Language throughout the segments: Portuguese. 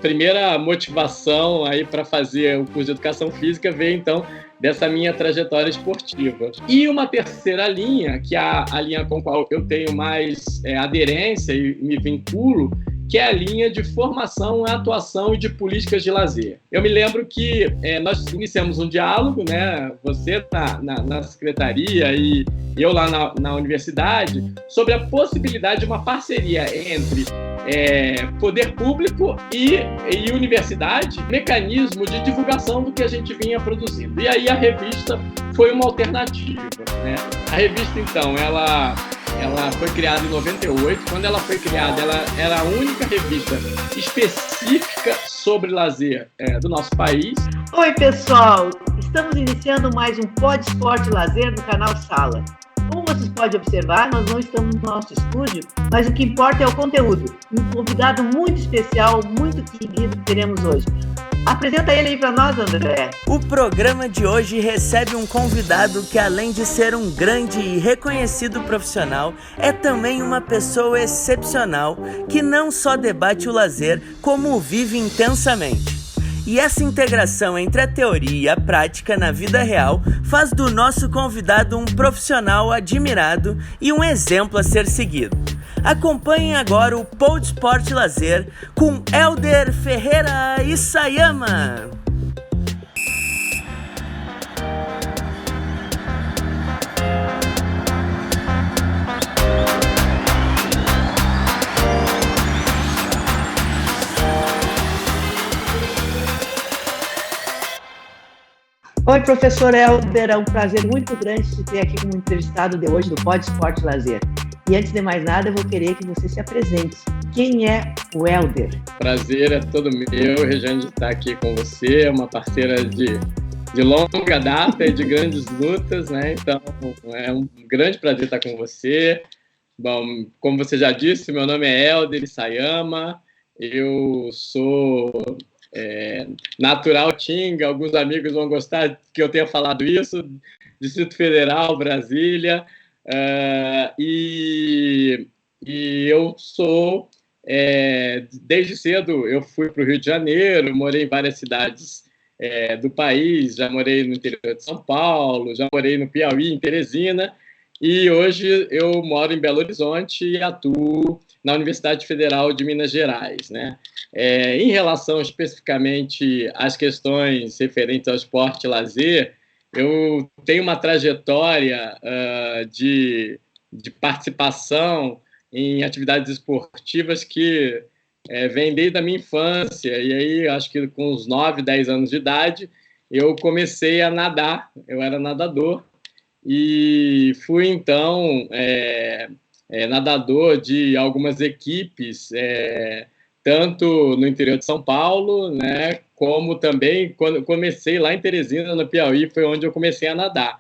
primeira motivação aí para fazer o curso de Educação Física veio, então, dessa minha trajetória esportiva. E uma terceira linha, que é a linha com a qual eu tenho mais aderência e me vinculo, que é a linha de formação, atuação e de políticas de lazer. Eu me lembro que nós iniciamos um diálogo, né, você na secretaria e eu lá na universidade, sobre a possibilidade de uma parceria entre poder público e universidade, mecanismo de divulgação do que a gente vinha produzindo. E aí a revista foi uma alternativa, né? A revista, então, ela foi criada em 98. Quando ela foi criada, ela era a única revista específica sobre lazer do nosso país. Oi, pessoal! Estamos iniciando mais um Pod Esporte Lazer do canal Sala. Como vocês podem observar, nós não estamos no nosso estúdio, mas o que importa é o conteúdo. Um convidado muito especial, muito querido que teremos hoje. Apresenta ele aí para nós, André. O programa de hoje recebe um convidado que, além de ser um grande e reconhecido profissional, é também uma pessoa excepcional que não só debate o lazer, como o vive intensamente. E essa integração entre a teoria e a prática na vida real faz do nosso convidado um profissional admirado e um exemplo a ser seguido. Acompanhem agora o Pod Esporte Lazer com Hélder Ferreira Isayama. Oi, professor Hélder, é um prazer muito grande te ter aqui como entrevistado de hoje do Pod Esporte Lazer. E antes de mais nada, eu vou querer que você se apresente. Quem é o Hélder? Prazer é todo meu, Regiane, de estar aqui com você, é uma parceira de longa data e de grandes lutas, né? Então, é um grande prazer estar com você. Bom, como você já disse, meu nome é Hélder Isayama, eu sou natural Tinga, alguns amigos vão gostar que eu tenha falado isso, Distrito Federal, Brasília, e eu sou, desde cedo, eu fui para o Rio de Janeiro, morei em várias cidades do país, já morei no interior de São Paulo, já morei no Piauí, em Teresina, e hoje eu moro em Belo Horizonte e atuo na Universidade Federal de Minas Gerais, né? Em relação especificamente às questões referentes ao esporte e lazer, eu tenho uma trajetória de participação em atividades esportivas que vem desde a minha infância, e aí acho que com uns 9, 10 anos de idade, eu comecei a nadar, eu era nadador, e fui então nadador de algumas equipes, tanto no interior de São Paulo, né, como também quando comecei lá em Teresina, no Piauí, foi onde eu comecei a nadar.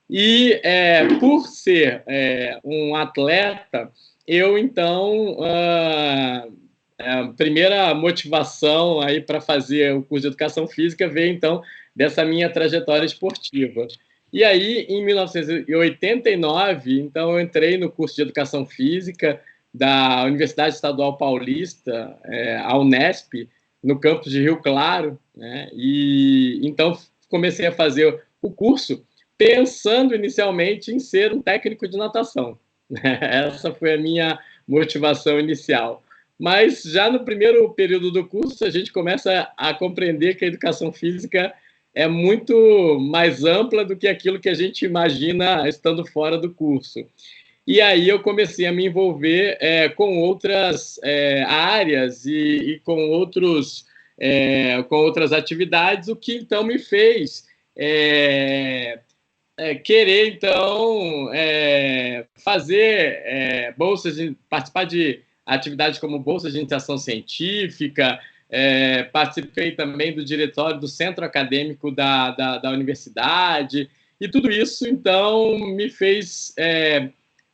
E por ser um atleta, eu então a primeira motivação aí para fazer o curso de Educação Física veio então dessa minha trajetória esportiva. E aí, em 1989, então eu entrei no curso de Educação Física da Universidade Estadual Paulista, a Unesp, no campus de Rio Claro, né? E então comecei a fazer o curso pensando inicialmente em ser um técnico de natação. Essa foi a minha motivação inicial. Mas já no primeiro período do curso, a gente começa a compreender que a educação física é muito mais ampla do que aquilo que a gente imagina estando fora do curso. E aí eu comecei a me envolver com outras áreas e com outras atividades, o que então me fez querer então fazer participar de atividades como bolsas de iniciação científica. Participei também do diretório do centro acadêmico da universidade, e tudo isso, então, me fez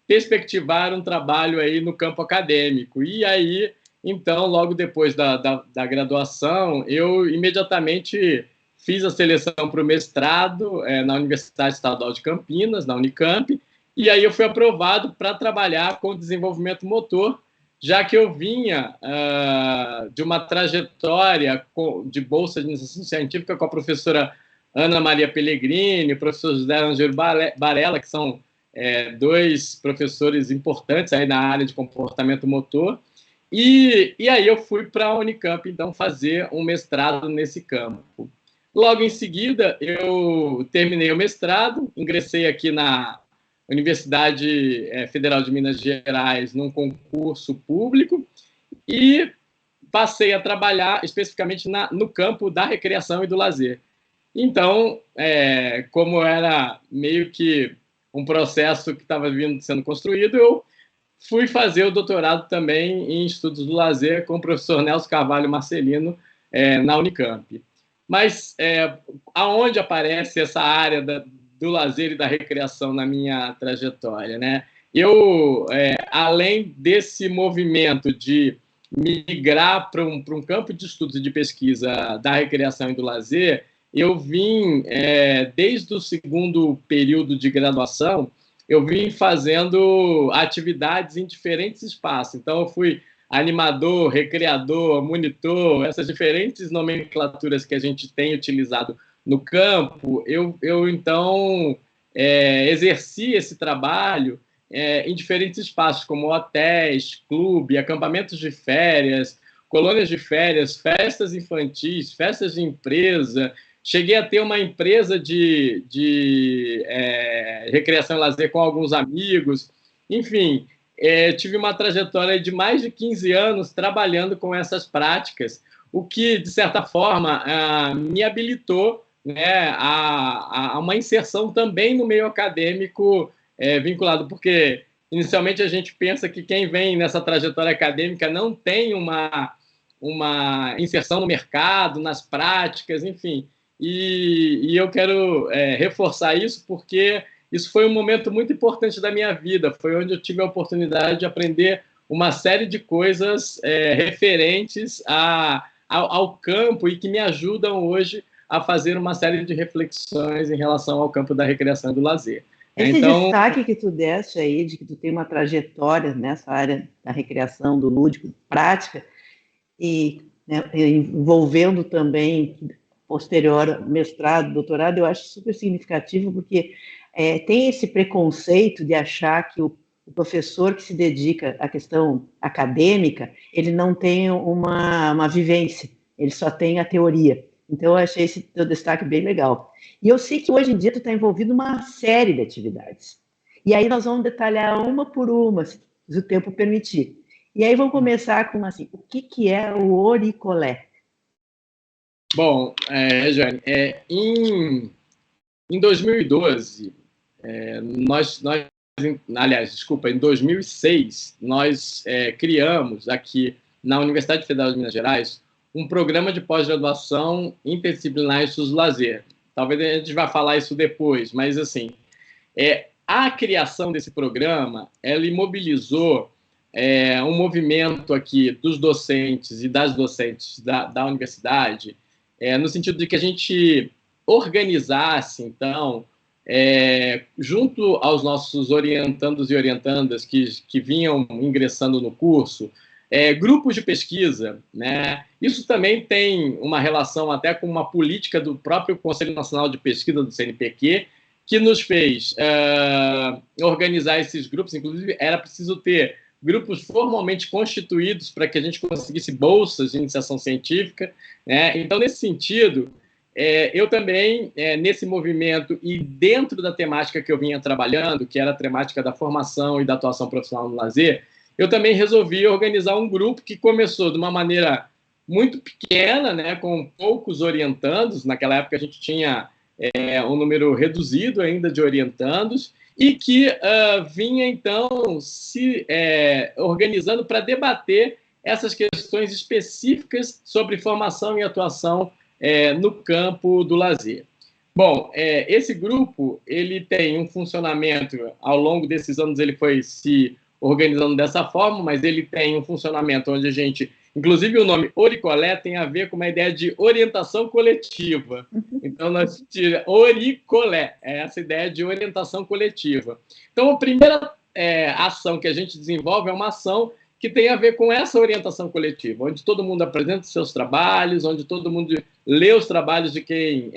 perspectivar um trabalho aí no campo acadêmico. E aí, então, logo depois da graduação, eu imediatamente fiz a seleção para o mestrado na Universidade Estadual de Campinas, na Unicamp, e aí eu fui aprovado para trabalhar com desenvolvimento motor já que eu vinha de uma trajetória de bolsa de iniciação científica com a professora Ana Maria Pellegrini, o professor José Angelo Barella, que são dois professores importantes aí na área de comportamento motor, e aí eu fui para a Unicamp, então, fazer um mestrado nesse campo. Logo em seguida, eu terminei o mestrado, ingressei aqui na Universidade Federal de Minas Gerais num concurso público e passei a trabalhar especificamente no campo da recreação e do lazer. Então, como era meio que um processo que estava sendo construído, eu fui fazer o doutorado também em estudos do lazer com o professor Nelson Carvalho Marcelino na Unicamp. Mas aonde aparece essa área do lazer e da recreação na minha trajetória, né? Eu, além desse movimento de migrar para um campo de estudos e de pesquisa da recreação e do lazer, eu vim, desde o segundo período de graduação, eu vim fazendo atividades em diferentes espaços. Então, eu fui animador, recreador, monitor, essas diferentes nomenclaturas que a gente tem utilizado no campo, eu então exerci esse trabalho em diferentes espaços, como hotéis, clube, acampamentos de férias, colônias de férias, festas infantis, festas de empresa. Cheguei a ter uma empresa de recreação e lazer com alguns amigos. Enfim, tive uma trajetória de mais de 15 anos trabalhando com essas práticas, o que, de certa forma, me habilitou, né, a uma inserção também no meio acadêmico vinculado, porque inicialmente a gente pensa que quem vem nessa trajetória acadêmica não tem uma inserção no mercado, nas práticas, enfim. E eu quero reforçar isso porque isso foi um momento muito importante da minha vida, foi onde eu tive a oportunidade de aprender uma série de coisas referentes ao campo e que me ajudam hoje a fazer uma série de reflexões em relação ao campo da recreação e do lazer. Esse destaque que tu deste aí, de que tu tem uma trajetória nessa área da recreação, do lúdico, prática, e né, envolvendo também posterior mestrado, doutorado, eu acho super significativo, porque tem esse preconceito de achar que o professor que se dedica à questão acadêmica, ele não tem uma vivência, ele só tem a teoria. Então, eu achei esse teu destaque bem legal. E eu sei que hoje em dia tu está envolvido numa série de atividades. E aí nós vamos detalhar uma por uma, se o tempo permitir. E aí vamos começar com assim, o que é o Oricolé? Bom, Jane, em 2012, em 2006, nós criamos aqui na Universidade Federal de Minas Gerais um programa de pós-graduação interdisciplinar em estudos do lazer. Talvez a gente vá falar isso depois, mas assim, a criação desse programa, ela imobilizou um movimento aqui dos docentes e das docentes da universidade, no sentido de que a gente organizasse, então, junto aos nossos orientandos e orientandas que vinham ingressando no curso, grupos de pesquisa, né? Isso também tem uma relação até com uma política do próprio Conselho Nacional de Pesquisa do CNPq, que nos fez organizar esses grupos. Inclusive, era preciso ter grupos formalmente constituídos para que a gente conseguisse bolsas de iniciação científica, né? Então, nesse sentido, eu também, nesse movimento e dentro da temática que eu vinha trabalhando, que era a temática da formação e da atuação profissional no lazer, eu também resolvi organizar um grupo que começou de uma maneira muito pequena, né, com poucos orientandos. Naquela época a gente tinha um número reduzido ainda de orientandos, e que vinha, então, se organizando para debater essas questões específicas sobre formação e atuação no campo do lazer. Bom, esse grupo ele tem um funcionamento, ao longo desses anos ele foi se organizando dessa forma, mas ele tem um funcionamento onde a gente, inclusive o nome Oricolé tem a ver com uma ideia de orientação coletiva. Então, nós tiramos Oricolé, essa ideia de orientação coletiva. Então, a primeira ação que a gente desenvolve é uma ação que tem a ver com essa orientação coletiva, onde todo mundo apresenta os seus trabalhos, onde todo mundo lê os trabalhos de quem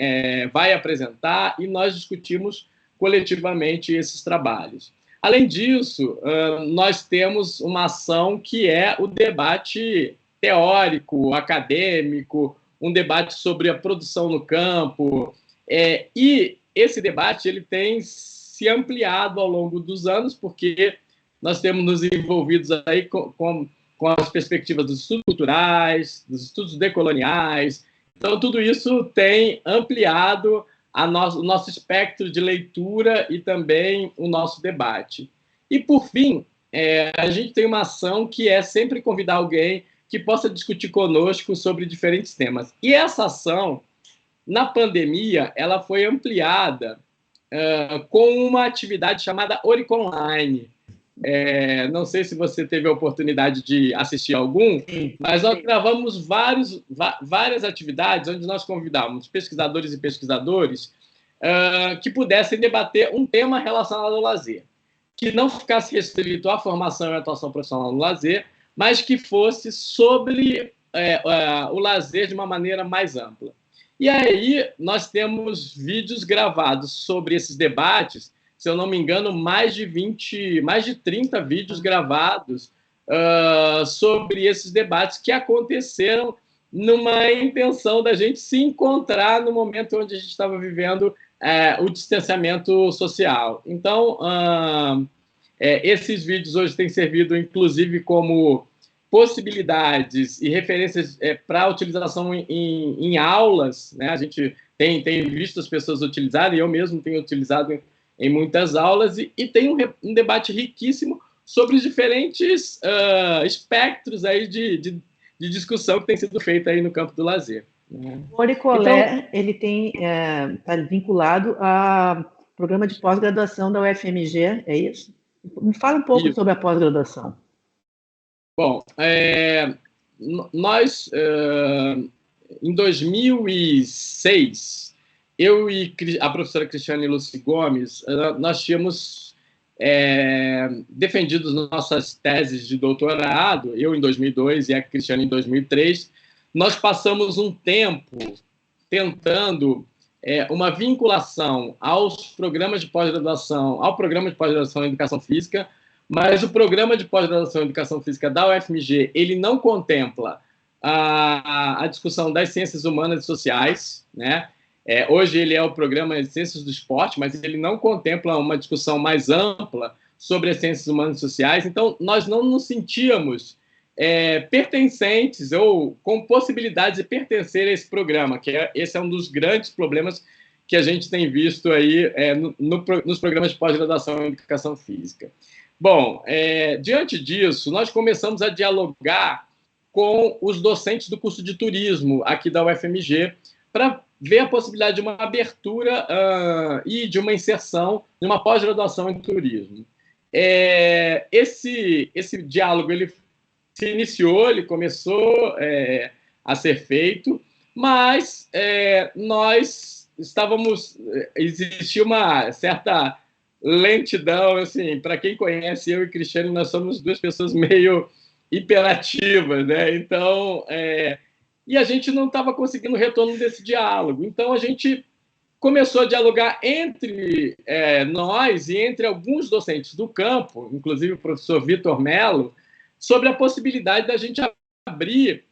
vai apresentar e nós discutimos coletivamente esses trabalhos. Além disso, nós temos uma ação que é o debate teórico, acadêmico, um debate sobre a produção no campo, e esse debate ele tem se ampliado ao longo dos anos, porque nós temos nos envolvidos aí com as perspectivas dos estudos culturais, dos estudos decoloniais. Então, tudo isso tem ampliado o nosso espectro de leitura e também o nosso debate. E, por fim, a gente tem uma ação que é sempre convidar alguém que possa discutir conosco sobre diferentes temas. E essa ação, na pandemia, ela foi ampliada com uma atividade chamada Orico Online. Não sei se você teve a oportunidade de assistir algum, mas nós gravamos várias atividades onde nós convidávamos pesquisadores e pesquisadoras que pudessem debater um tema relacionado ao lazer, que não ficasse restrito à formação e atuação profissional no lazer, mas que fosse sobre o lazer de uma maneira mais ampla. E aí nós temos vídeos gravados sobre esses debates, se eu não me engano, mais de 30 vídeos gravados sobre esses debates que aconteceram numa intenção da gente se encontrar no momento onde a gente estava vivendo o distanciamento social. Então, esses vídeos hoje têm servido, inclusive, como possibilidades e referências para utilização em aulas, né? A gente tem visto as pessoas utilizarem, eu mesmo tenho utilizado em muitas aulas, e tem um debate riquíssimo sobre os diferentes espectros aí de discussão que tem sido feita aí no campo do lazer. O Oricolé, ele está vinculado ao programa de pós-graduação da UFMG, é isso? Me fala um pouco sobre a pós-graduação. Bom, nós, em 2006, eu e a professora Cristiane Lucy Gomes, nós tínhamos defendido nossas teses de doutorado, eu em 2002 e a Cristiane em 2003. Nós passamos um tempo tentando uma vinculação aos programas de pós-graduação, ao programa de pós-graduação em Educação Física, mas o programa de pós-graduação em Educação Física da UFMG, ele não contempla a discussão das ciências humanas e sociais, né? Hoje ele é o programa de Ciências do Esporte, mas ele não contempla uma discussão mais ampla sobre as ciências humanas e sociais. Então, nós não nos sentíamos pertencentes ou com possibilidade de pertencer a esse programa, esse é um dos grandes problemas que a gente tem visto aí nos programas de pós-graduação em Educação Física. Bom, diante disso, nós começamos a dialogar com os docentes do curso de turismo aqui da UFMG para ver a possibilidade de uma abertura e de uma inserção de uma pós-graduação em turismo. Esse diálogo ele se iniciou, ele começou a ser feito, mas existia uma certa lentidão, assim, para quem conhece eu e Cristiane, nós somos duas pessoas meio hiperativas, né? Então, e a gente não estava conseguindo retorno desse diálogo. Então, a gente começou a dialogar entre nós e entre alguns docentes do campo, inclusive o professor Vitor Mello, sobre a possibilidade da gente abrir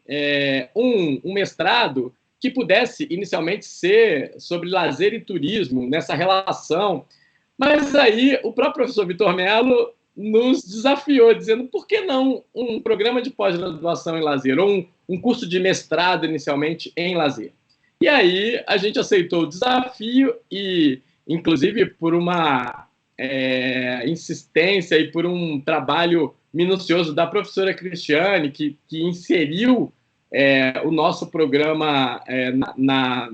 um mestrado que pudesse inicialmente ser sobre lazer e turismo, nessa relação. Mas aí o próprio professor Vitor Mello nos desafiou, dizendo por que não um programa de pós-graduação em lazer, ou um curso de mestrado inicialmente em lazer. E aí a gente aceitou o desafio e, inclusive, por uma insistência e por um trabalho minucioso da professora Cristiane, que inseriu o nosso programa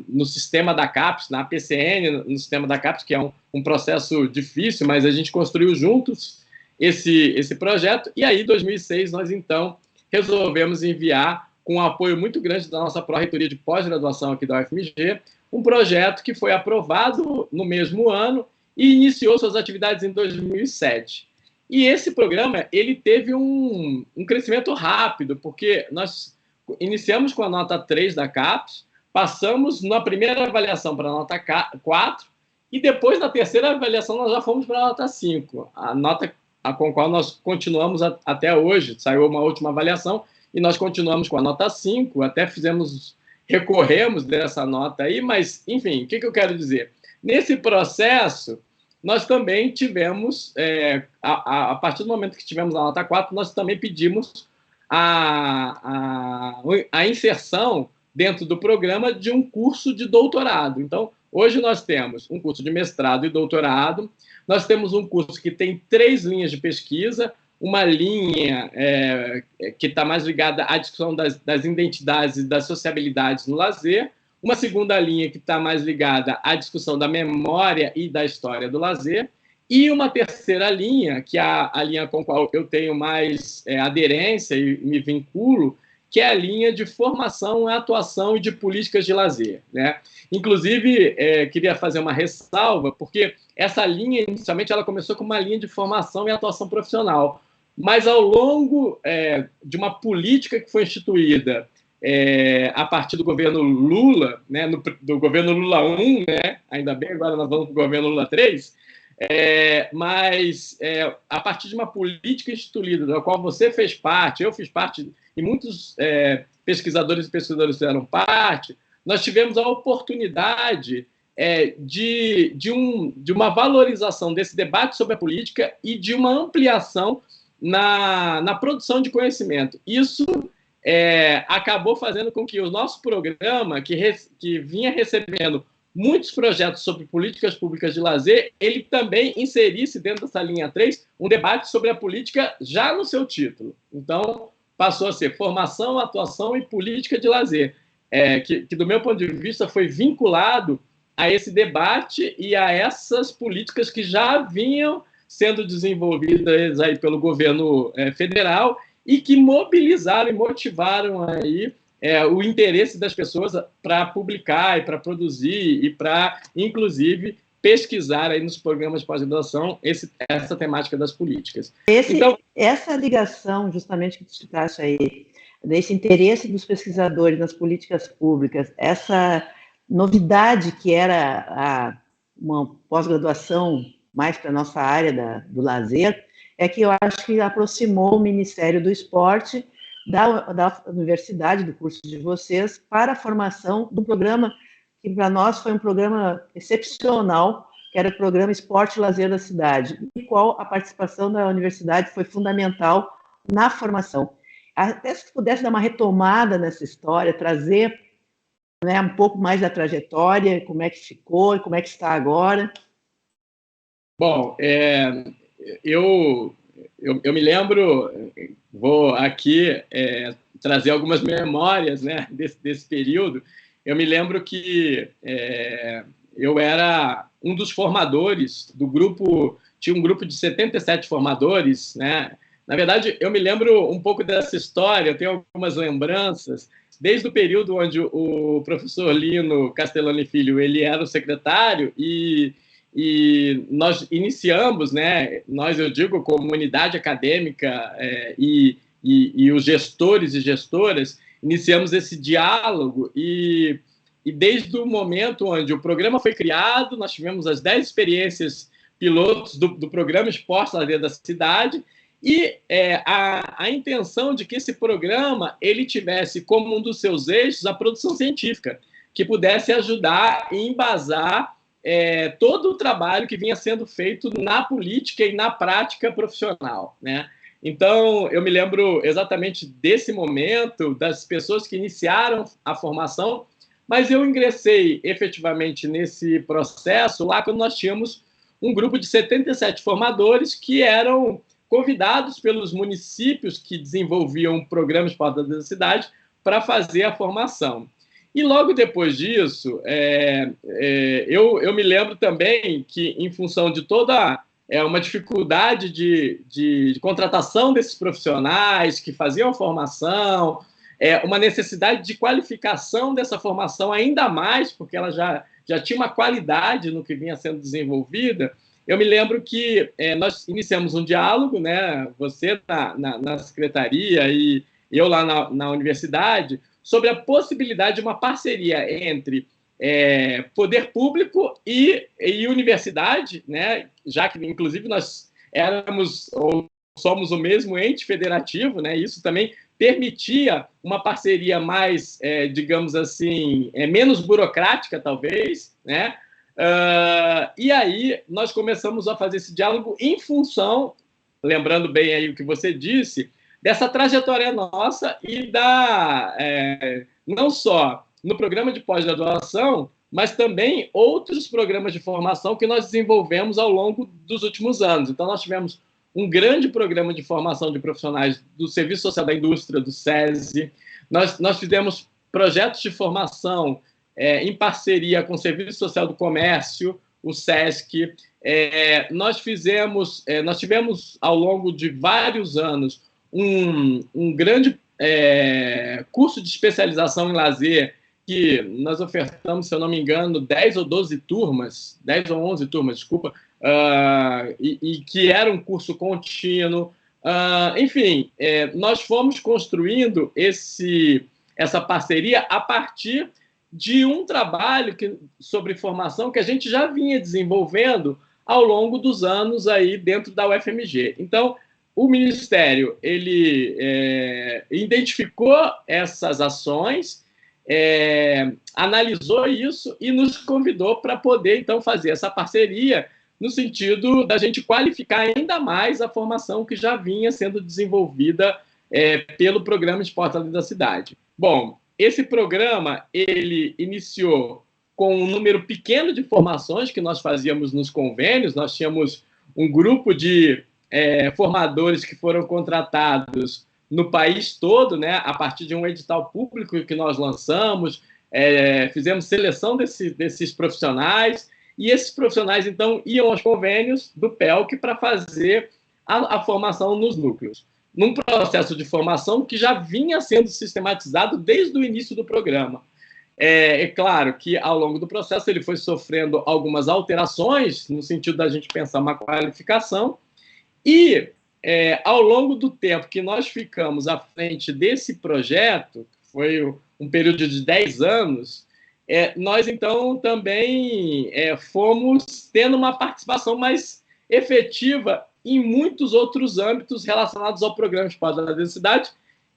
no sistema da CAPES, na PCN, no sistema da CAPES, que é um processo difícil, mas a gente construiu juntos esse projeto. E aí, em 2006, nós, então, resolvemos enviar, com um apoio muito grande da nossa pró-reitoria de pós-graduação aqui da UFMG, um projeto que foi aprovado no mesmo ano e iniciou suas atividades em 2007. E esse programa ele teve um crescimento rápido, porque nós iniciamos com a nota 3 da CAPES, passamos na primeira avaliação para a nota 4, e depois da terceira avaliação nós já fomos para a nota 5, a nota com a qual nós continuamos até hoje. Saiu uma última avaliação e nós continuamos com a nota 5, até recorremos dessa nota aí, mas, enfim, o que eu quero dizer? Nesse processo, nós também tivemos, a partir do momento que tivemos a nota 4, nós também pedimos a inserção dentro do programa de um curso de doutorado. Então, hoje nós temos um curso de mestrado e doutorado, nós temos um curso que tem 3 linhas de pesquisa, uma linha que está mais ligada à discussão das identidades e das sociabilidades no lazer, uma segunda linha que está mais ligada à discussão da memória e da história do lazer, e uma terceira linha, que é a linha com a qual eu tenho mais aderência e me vinculo, que é a linha de formação, atuação e de políticas de lazer, né? Inclusive, queria fazer uma ressalva, porque essa linha, inicialmente, ela começou com uma linha de formação e atuação profissional, mas ao longo de uma política que foi instituída a partir do governo Lula, né, do governo Lula 1, né, ainda bem, agora nós vamos para o governo Lula 3, mas a partir de uma política instituída, da qual você fez parte, eu fiz parte, e muitos pesquisadores e pesquisadoras fizeram parte, nós tivemos a oportunidade de uma valorização desse debate sobre a política e de uma ampliação na produção de conhecimento. Isso acabou fazendo com que o nosso programa, que vinha recebendo muitos projetos sobre políticas públicas de lazer, ele também inserisse dentro dessa linha 3 um debate sobre a política já no seu título. Então, passou a ser formação, atuação e política de lazer, que do meu ponto de vista foi vinculado a esse debate e a essas políticas que já vinham sendo desenvolvidas aí pelo governo federal e que mobilizaram e motivaram aí o interesse das pessoas para publicar e para produzir e para, inclusive, pesquisar aí nos programas de pós-graduação essa temática das políticas. Então, essa ligação, justamente, que tu citaste aí, desse interesse dos pesquisadores nas políticas públicas, essa novidade que era uma pós-graduação mais para a nossa área do lazer, é que eu acho que aproximou o Ministério do Esporte da universidade, do curso de vocês, para a formação do programa, que para nós foi um programa excepcional, que era o programa Esporte e Lazer da Cidade, em qual a participação da universidade foi fundamental na formação. Até se pudesse dar uma retomada nessa história, trazer, né, um pouco mais da trajetória, como é que ficou e como é que está agora. Bom, eu me lembro, vou aqui trazer algumas memórias, né, desse período. Eu me lembro que eu era um dos formadores do grupo, tinha um grupo de 77 formadores, né? Na verdade, eu me lembro um pouco dessa história, eu tenho algumas lembranças, desde o período onde o professor Lino Castellani Filho, ele era o secretário e nós iniciamos, né, eu digo, comunidade acadêmica e os gestores e gestoras, iniciamos esse diálogo e desde o momento onde o programa foi criado, nós tivemos as 10 experiências pilotos do programa Esporte Lazer da Cidade e a intenção de que esse programa ele tivesse como um dos seus eixos a produção científica, que pudesse ajudar e embasar todo o trabalho que vinha sendo feito na política e na prática profissional, né? Então, eu me lembro exatamente desse momento, das pessoas que iniciaram a formação, mas eu ingressei efetivamente nesse processo lá quando nós tínhamos um grupo de 77 formadores que eram convidados pelos municípios que desenvolviam programas para a cidade para fazer a formação. E logo depois disso, eu me lembro também que, em função de toda uma dificuldade de contratação desses profissionais que faziam a formação, uma necessidade de qualificação dessa formação ainda mais, porque ela já tinha uma qualidade no que vinha sendo desenvolvida, eu me lembro que nós iniciamos um diálogo, né, você na secretaria e eu lá na universidade, sobre a possibilidade de uma parceria entre poder público e universidade, né, já que, inclusive, nós éramos ou somos o mesmo ente federativo, né, isso também permitia uma parceria mais, digamos assim, menos burocrática, talvez, né? E aí nós começamos a fazer esse diálogo em função, lembrando bem aí o que você disse, dessa trajetória nossa e não só no programa de pós-graduação, mas também outros programas de formação que nós desenvolvemos ao longo dos últimos anos. Então, nós tivemos um grande programa de formação de profissionais do Serviço Social da Indústria, do SESI. Nós fizemos projetos de formação em parceria com o Serviço Social do Comércio, o SESC. Nós tivemos, ao longo de vários anos, um grande curso de especialização em lazer, que nós ofertamos, se eu não me engano, 10 ou 11 turmas, desculpa, e que era um curso contínuo. Enfim, nós fomos construindo essa parceria a partir de um trabalho sobre formação que a gente já vinha desenvolvendo ao longo dos anos aí dentro da UFMG. Então, o Ministério ele identificou essas ações, analisou isso e nos convidou para poder, então, fazer essa parceria no sentido da gente qualificar ainda mais a formação que já vinha sendo desenvolvida pelo Programa Esporte Além da Cidade. Bom, esse programa ele iniciou com um número pequeno de formações que nós fazíamos nos convênios. Nós tínhamos um grupo de formadores que foram contratados no país todo, né, a partir de um edital público que nós lançamos, fizemos seleção desses profissionais, e esses profissionais, então, iam aos convênios do PELC para fazer a formação nos núcleos, num processo de formação que já vinha sendo sistematizado desde o início do programa. É claro que, ao longo do processo, ele foi sofrendo algumas alterações, no sentido da gente pensar uma qualificação, e ao longo do tempo que nós ficamos à frente desse projeto, foi um período de 10 anos, nós, então, também fomos tendo uma participação mais efetiva em muitos outros âmbitos relacionados ao programa Esporte da Cidade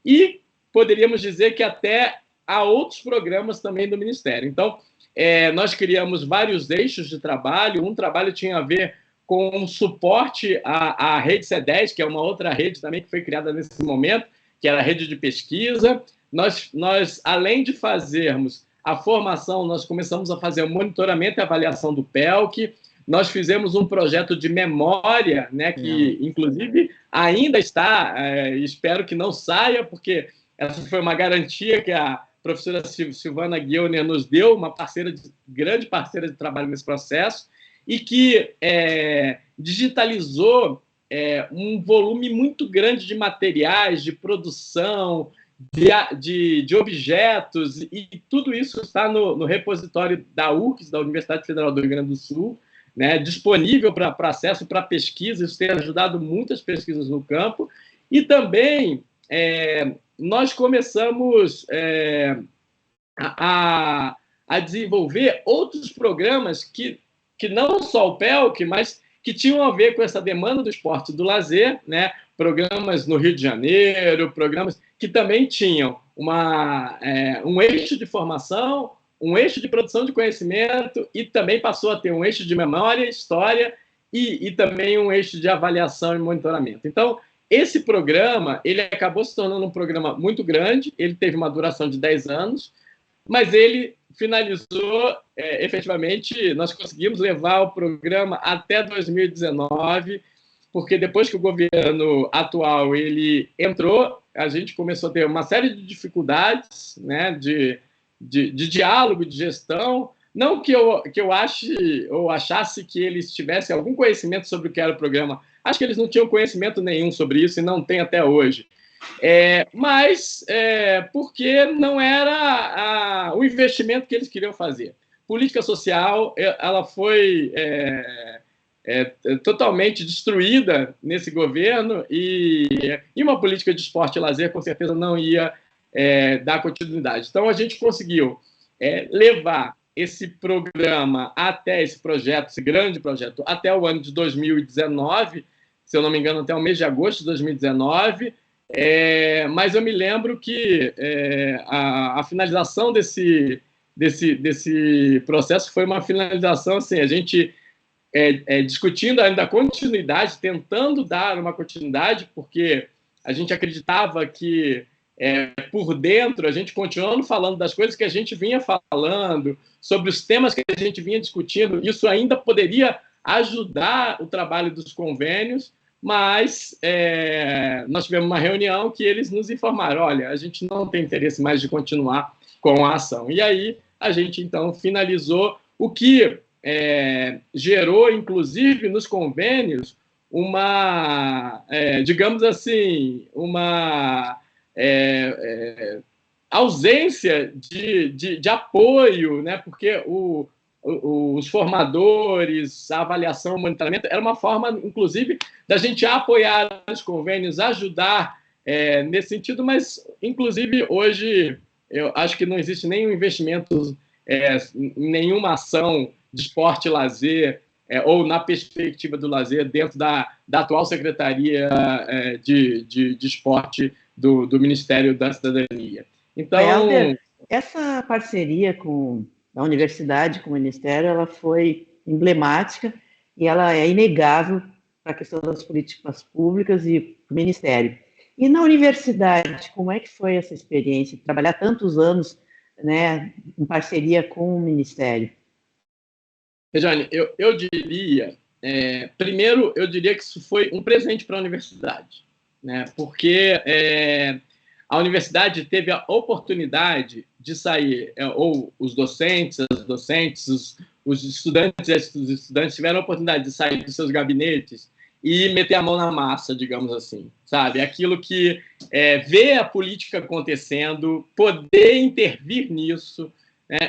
e poderíamos dizer que até há outros programas também do Ministério. Então, nós criamos vários eixos de trabalho. Um trabalho tinha a ver com um suporte à rede C10, que é uma outra rede também que foi criada nesse momento, que era a rede de pesquisa. Nós, além de fazermos a formação, nós começamos a fazer o monitoramento e avaliação do PELC. Nós fizemos um projeto de memória, né, que, inclusive, ainda está, espero que não saia, porque essa foi uma garantia que a professora Silvana Guilherme nos deu, uma grande parceira de trabalho nesse processo, e que digitalizou um volume muito grande de materiais, de produção, de objetos, e tudo isso está no repositório da URGS, da Universidade Federal do Rio Grande do Sul, né, disponível para acesso para pesquisa. Isso tem ajudado muitas pesquisas no campo. E também nós começamos a desenvolver outros programas que não só o PELC, mas que tinham a ver com essa demanda do esporte e do lazer, né? Programas no Rio de Janeiro, programas que também tinham um eixo de formação, um eixo de produção de conhecimento, e também passou a ter um eixo de memória, história e também um eixo de avaliação e monitoramento. Então, esse programa ele acabou se tornando um programa muito grande. Ele teve uma duração de 10 anos, mas ele finalizou, efetivamente, nós conseguimos levar o programa até 2019, porque depois que o governo atual ele entrou, a gente começou a ter uma série de dificuldades, né, de diálogo, de gestão. Não que eu achasse que eles tivessem algum conhecimento sobre o que era o programa. Acho que eles não tinham conhecimento nenhum sobre isso e não tem até hoje. Mas porque não era o investimento que eles queriam fazer. Política social, ela foi totalmente destruída nesse governo, e uma política de esporte e lazer com certeza não ia dar continuidade. Então, a gente conseguiu levar esse programa até esse projeto, esse grande projeto, até o ano de 2019, se eu não me engano, até o mês de agosto de 2019, mas eu me lembro que a finalização desse processo foi uma finalização, assim, a gente discutindo ainda a continuidade, tentando dar uma continuidade, porque a gente acreditava que, por dentro, a gente continuando falando das coisas que a gente vinha falando, sobre os temas que a gente vinha discutindo, isso ainda poderia ajudar o trabalho dos convênios, mas nós tivemos uma reunião que eles nos informaram, olha, a gente não tem interesse mais de continuar com a ação. E aí a gente, então, finalizou o que gerou, inclusive, nos convênios, uma, digamos assim, uma ausência de apoio, né? Porque os formadores, a avaliação, o monitoramento, era uma forma, inclusive, da gente apoiar os convênios, ajudar nesse sentido, mas, inclusive, hoje, eu acho que não existe nenhum investimento, nenhuma ação de esporte e lazer, ou na perspectiva do lazer, dentro da atual Secretaria de Esporte do Ministério da Cidadania. Então, Helder, essa parceria da universidade com o Ministério, ela foi emblemática e ela é inegável para a questão das políticas públicas e do Ministério. E na universidade, como é que foi essa experiência, trabalhar tantos anos, né, em parceria com o Ministério? Rejane, eu diria, primeiro, eu diria que isso foi um presente para a universidade, né? Porque a universidade teve a oportunidade de sair, ou os docentes, as docentes, os estudantes tiveram a oportunidade de sair dos seus gabinetes e meter a mão na massa, digamos assim, sabe? Aquilo que ver a política acontecendo, poder intervir nisso,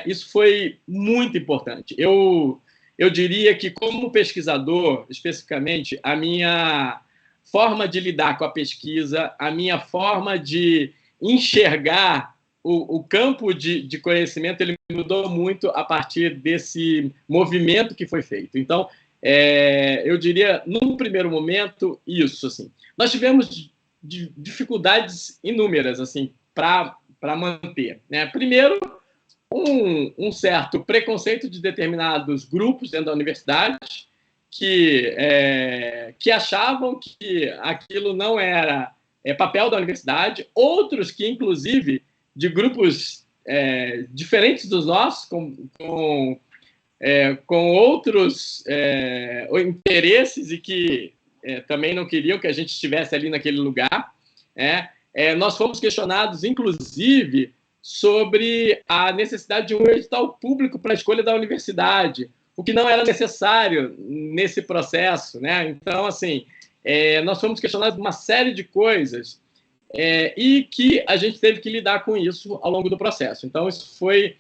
isso foi muito importante. Eu diria que, como pesquisador, especificamente, a minha forma de lidar com a pesquisa, a minha forma de enxergar o campo de conhecimento, ele mudou muito a partir desse movimento que foi feito. Então, eu diria, num primeiro momento, isso. Assim, nós tivemos dificuldades inúmeras assim, para manter, né? Primeiro, um certo preconceito de determinados grupos dentro da universidade que achavam que aquilo não era papel da universidade, outros que, inclusive, de grupos diferentes dos nossos, com outros interesses e que também não queriam que a gente estivesse ali naquele lugar. Nós fomos questionados, inclusive, sobre a necessidade de um edital público para a escolha da universidade, o que não era necessário nesse processo, né? Então, assim, nós fomos questionados de uma série de coisas e que a gente teve que lidar com isso ao longo do processo. Então, isso foi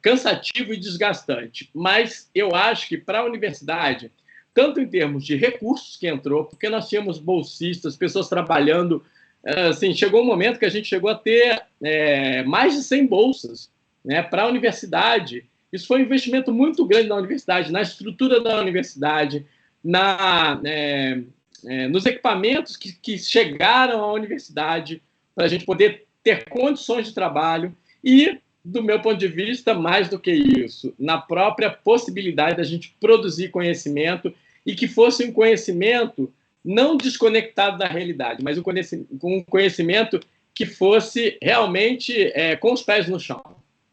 cansativo e desgastante. Mas eu acho que para a universidade, tanto em termos de recursos que entrou, porque nós tínhamos bolsistas, pessoas trabalhando. Assim, chegou um momento que a gente chegou a ter mais de 100 bolsas, né, para a universidade. Isso foi um investimento muito grande na universidade, na estrutura da universidade, nos equipamentos que chegaram à universidade para a gente poder ter condições de trabalho e, do meu ponto de vista, mais do que isso, na própria possibilidade da gente produzir conhecimento e que fosse um conhecimento não desconectado da realidade, mas um conhecimento que fosse realmente com os pés no chão,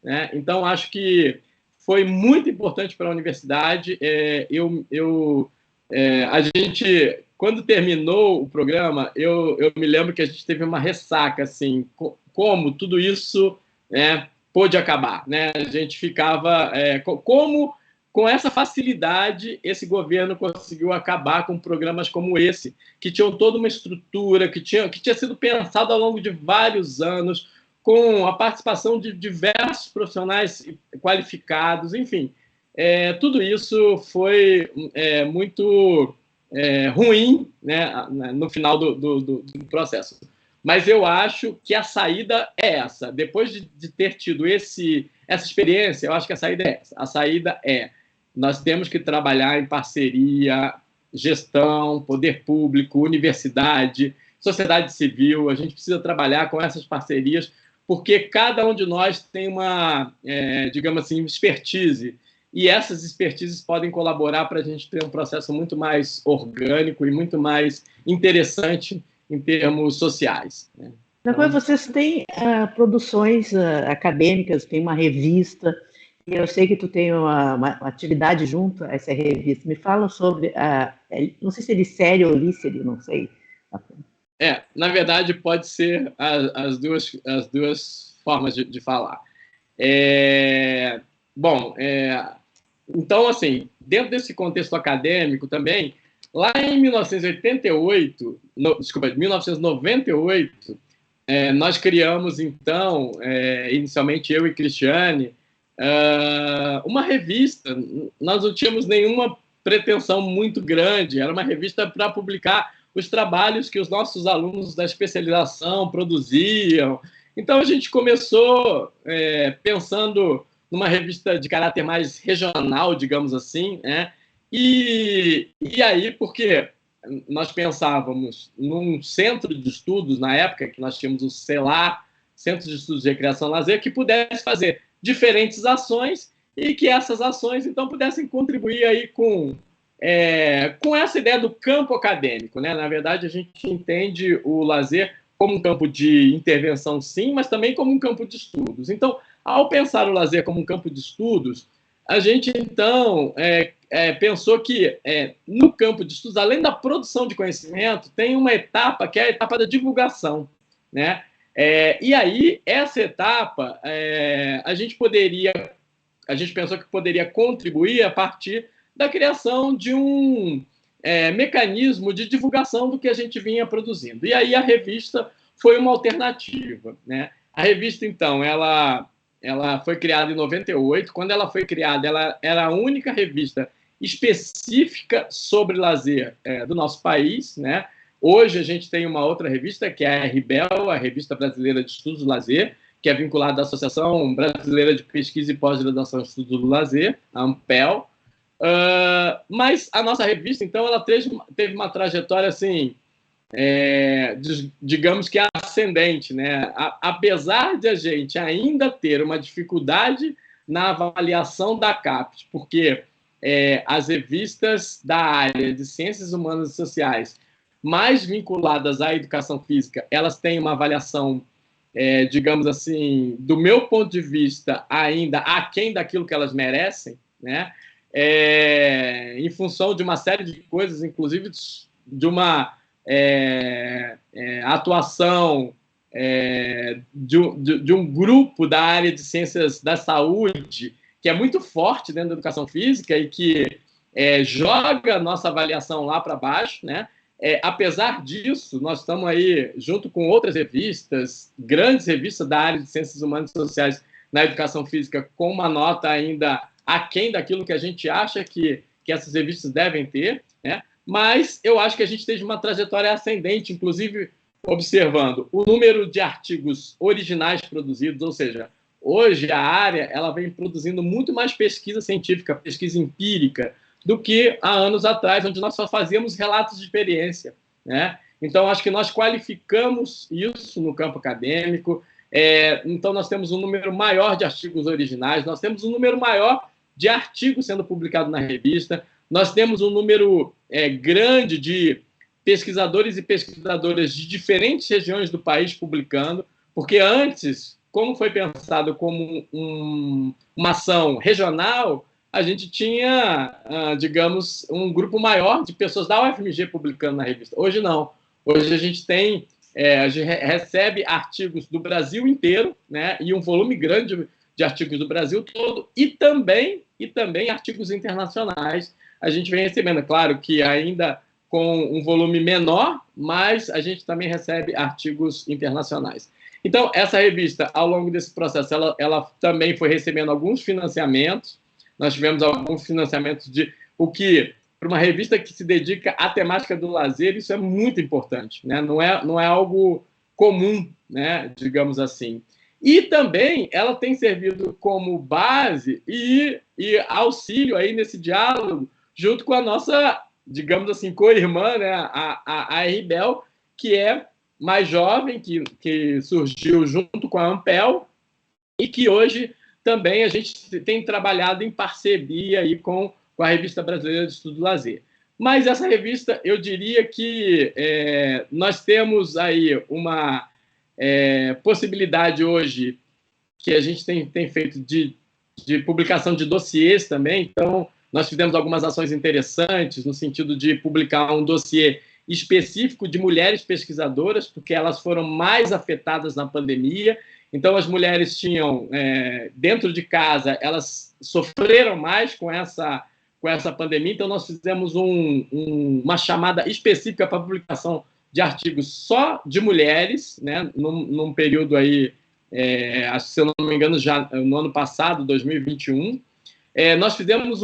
né? Então, acho que foi muito importante para a universidade. A gente, quando terminou o programa, eu me lembro que a gente teve uma ressaca, assim, como tudo isso pôde acabar, né? A gente ficava... como... Com essa facilidade, esse governo conseguiu acabar com programas como esse, que tinham toda uma estrutura, que tinha sido pensado ao longo de vários anos, com a participação de diversos profissionais qualificados, enfim. tudo isso foi muito ruim, né, no final do processo. Mas eu acho que a saída é essa. Depois de ter tido essa experiência, eu acho que a saída é essa. A saída é: nós temos que trabalhar em parceria, gestão, poder público, universidade, sociedade civil. A gente precisa trabalhar com essas parcerias, porque cada um de nós tem uma, digamos assim, expertise, e essas expertises podem colaborar para a gente ter um processo muito mais orgânico e muito mais interessante em termos sociais. Né? Então, vocês têm produções acadêmicas, tem uma revista, e eu sei que tu tem uma atividade junto a essa revista. Me fala sobre, não sei se é Licério ou Lícere, não sei. Na verdade, pode ser as duas formas de falar. Então, assim, dentro desse contexto acadêmico também, lá em 1998, nós criamos, então, inicialmente eu e Cristiane, uma revista. Nós não tínhamos nenhuma pretensão muito grande, era uma revista para publicar os trabalhos que os nossos alunos da especialização produziam. Então, a gente começou pensando numa revista de caráter mais regional, digamos assim, né? E aí, porque nós pensávamos num centro de estudos, na época que nós tínhamos o CELAR, Centro de Estudos de Recreação e Lazer, que pudesse fazer diferentes ações e que essas ações, então, pudessem contribuir aí com essa ideia do campo acadêmico, né? Na verdade, a gente entende o lazer como um campo de intervenção, sim, mas também como um campo de estudos. Então, ao pensar o lazer como um campo de estudos, a gente, então, pensou que no campo de estudos, além da produção de conhecimento, tem uma etapa que é a etapa da divulgação, né? E aí, essa etapa, a gente pensou que poderia contribuir a partir da criação de um mecanismo de divulgação do que a gente vinha produzindo. E aí a revista foi uma alternativa, né? A revista, então, ela foi criada em 98. Quando ela foi criada, ela era a única revista específica sobre lazer do nosso país, né? Hoje a gente tem uma outra revista, que é a RBEL, a Revista Brasileira de Estudos do Lazer, que é vinculada à Associação Brasileira de Pesquisa e Pós-Graduação em Estudos do Lazer, a ANPEL. Mas a nossa revista, então, ela teve uma trajetória, assim, digamos que ascendente, né? Apesar de a gente ainda ter uma dificuldade na avaliação da CAPES, porque as revistas da área de Ciências Humanas e Sociais mais vinculadas à educação física, elas têm uma avaliação, digamos assim, do meu ponto de vista, ainda aquém daquilo que elas merecem, né? Em função de uma série de coisas, inclusive de uma atuação de um grupo da área de ciências da saúde que é muito forte dentro da educação física e que joga a nossa avaliação lá para baixo, né? Apesar disso, nós estamos aí, junto com outras revistas, grandes revistas da área de ciências humanas e sociais na educação física, com uma nota ainda aquém daquilo que a gente acha que essas revistas devem ter, né? Mas eu acho que a gente teve uma trajetória ascendente, inclusive observando o número de artigos originais produzidos, ou seja, hoje a área ela vem produzindo muito mais pesquisa científica, pesquisa empírica, do que há anos atrás, onde nós só fazíamos relatos de experiência, né? Então, acho que nós qualificamos isso no campo acadêmico. Então, nós temos um número maior de artigos originais, nós temos um número maior de artigos sendo publicados na revista, nós temos um número grande de pesquisadores e pesquisadoras de diferentes regiões do país publicando, porque antes, como foi pensado como uma ação regional, a gente tinha, digamos, um grupo maior de pessoas da UFMG publicando na revista. Hoje não. Hoje a gente recebe artigos do Brasil inteiro, né, e um volume grande de artigos do Brasil todo, e também artigos internacionais. A gente vem recebendo, claro que ainda com um volume menor, mas a gente também recebe artigos internacionais. Então, essa revista, ao longo desse processo, ela também foi recebendo alguns financiamentos, nós tivemos alguns financiamentos o que, para uma revista que se dedica à temática do lazer, isso é muito importante, né? Não é algo comum, né? Digamos assim. E também ela tem servido como base e auxílio aí nesse diálogo, junto com a nossa, digamos assim, co-irmã, né? A RBEL, que é mais jovem, que surgiu junto com a Ampel, e que hoje também a gente tem trabalhado em parceria aí com a Revista Brasileira de Estudo do Lazer. Mas essa revista, eu diria que nós temos aí uma possibilidade hoje que a gente tem feito de publicação de dossiês também. Então, nós fizemos algumas ações interessantes no sentido de publicar um dossiê específico de mulheres pesquisadoras, porque elas foram mais afetadas na pandemia. Então, as mulheres tinham, dentro de casa, elas sofreram mais com essa pandemia. Então, nós fizemos uma chamada específica para a publicação de artigos só de mulheres, né, num período aí, se eu não me engano, já no ano passado, 2021. Nós fizemos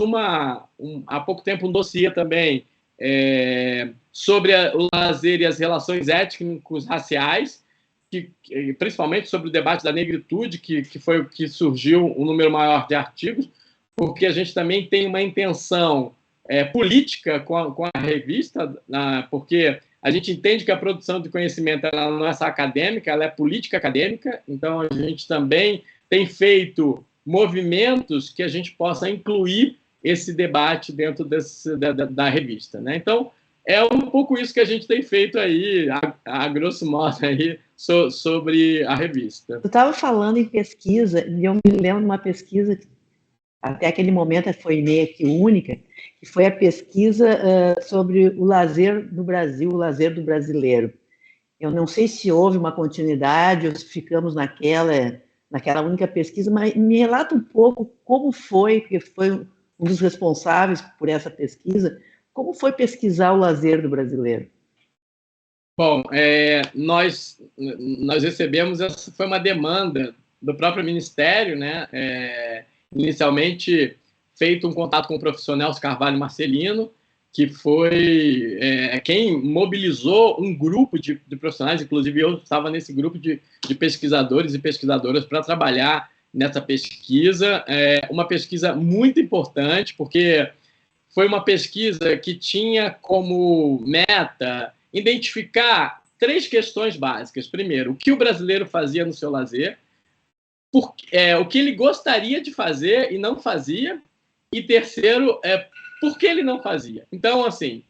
há pouco tempo um dossiê também sobre o lazer e as relações étnico-raciais, principalmente sobre o debate da negritude, que foi o que surgiu um número maior de artigos, porque a gente também tem uma intenção política com a revista, porque a gente entende que a produção de conhecimento ela não é só acadêmica, ela é política acadêmica. Então, a gente também tem feito movimentos que a gente possa incluir esse debate dentro da revista, né? Então, é um pouco isso que a gente tem feito aí, a grosso modo, aí, sobre a revista. Tu estava falando em pesquisa, e eu me lembro de uma pesquisa que até aquele momento foi meio que única, que foi a pesquisa sobre o lazer no Brasil, o lazer do brasileiro. Eu não sei se houve uma continuidade ou se ficamos naquela única pesquisa, mas me relata um pouco como foi, porque foi um dos responsáveis por essa pesquisa, como foi pesquisar o lazer do brasileiro? Bom, nós recebemos, essa foi uma demanda do próprio Ministério, né? Inicialmente feito um contato com o professor Nelson Carvalho Marcelino, que foi quem mobilizou um grupo de profissionais, inclusive eu estava nesse grupo de pesquisadores e pesquisadoras para trabalhar nessa pesquisa. Uma pesquisa muito importante, porque foi uma pesquisa que tinha como meta identificar 3 questões básicas. Primeiro, o que o brasileiro fazia no seu lazer, o que ele gostaria de fazer e não fazia, e terceiro, por que ele não fazia. Então, assim,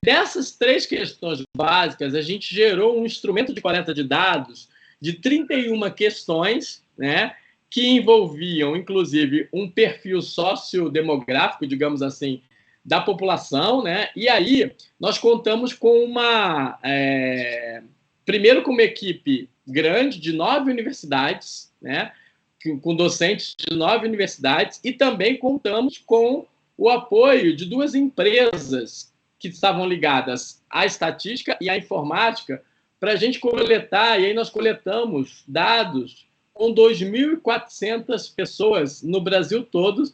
dessas 3 questões básicas, a gente gerou um instrumento de coleta de dados de 31 questões, né, que envolviam, inclusive, um perfil sociodemográfico, digamos assim, da população, né? E aí nós contamos com primeiro com uma equipe grande de 9 universidades, né? Com docentes de 9 universidades, e também contamos com o apoio de 2 empresas que estavam ligadas à estatística e à informática para a gente coletar, e aí nós coletamos dados com 2.400 pessoas no Brasil todo,